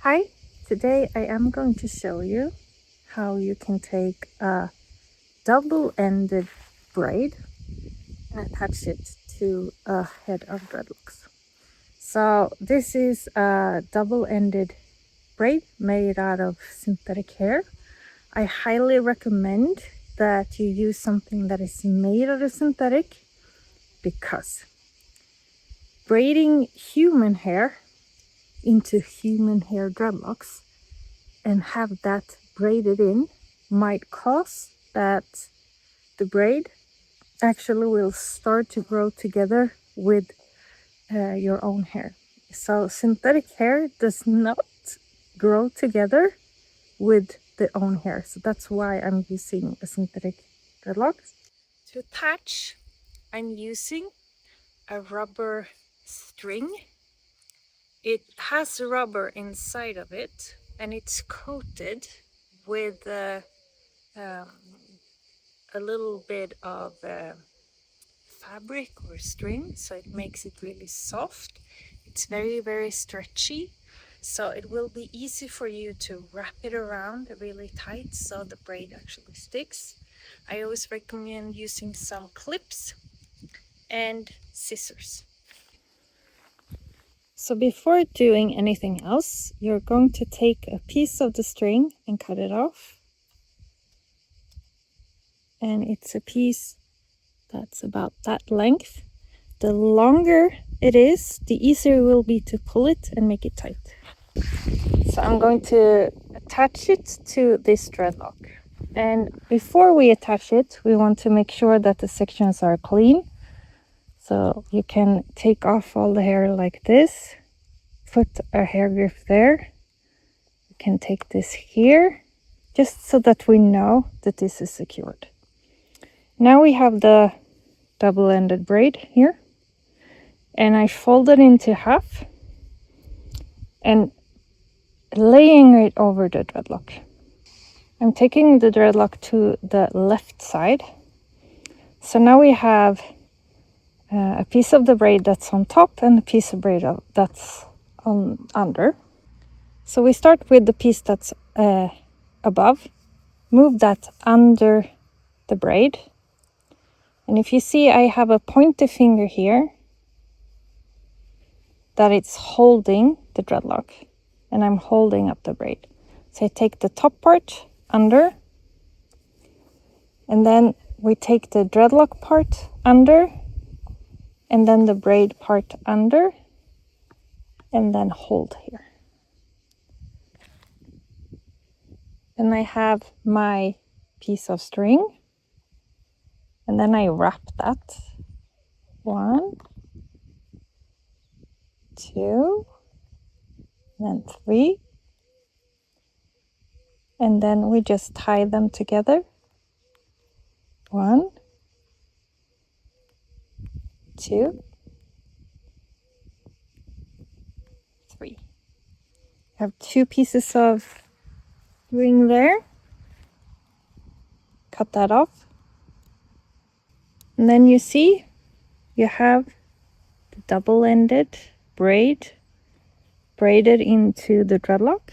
Hi, today I am going to show you how you can take a double-ended braid and attach it to a head of dreadlocks. So this is a double-ended braid made out of synthetic hair. I highly recommend that you use something that is made out of synthetic because braiding human hair into human hair dreadlocks and have that braided in might cause that the braid actually will start to grow together with your own hair. So synthetic hair does not grow together with the own hair. So that's why I'm using a synthetic dreadlock. To attach, I'm using a rubber string. It has rubber inside of it and it's coated with a little bit of fabric or string, so it makes it really soft. It's very stretchy, so it will be easy for you to wrap it around really tight so the braid actually sticks. I always recommend using some clips and scissors. So before doing anything else, you're going to take a piece of the string and cut it off. And it's a piece that's about that length. The longer it is, the easier it will be to pull it and make it tight. So I'm going to attach it to this dreadlock. And before we attach it, we want to make sure that the sections are clean. So you can take off all the hair like this, put a hair grip there. You can take this here, just so that we know that this is secured. Now we have the double-ended braid here, and I fold it into half and laying it over the dreadlock. I'm taking the dreadlock to the left side. So now we have a piece of the braid that's on top and a piece of braid that's on under. So we start with the piece that's above, move that under the braid. And if you see, I have a pointer finger here that it's holding the dreadlock, and I'm holding up the braid. So I take the top part under, and then we take the dreadlock part under, and then the braid part under, and then hold here. Then I have my piece of string, and then I wrap that. 1, 2, then 3. And then we just tie them together. 1, 2, 3. I have 2 pieces of string there. Cut that off. And then you see you have the double-ended braid braided into the dreadlock.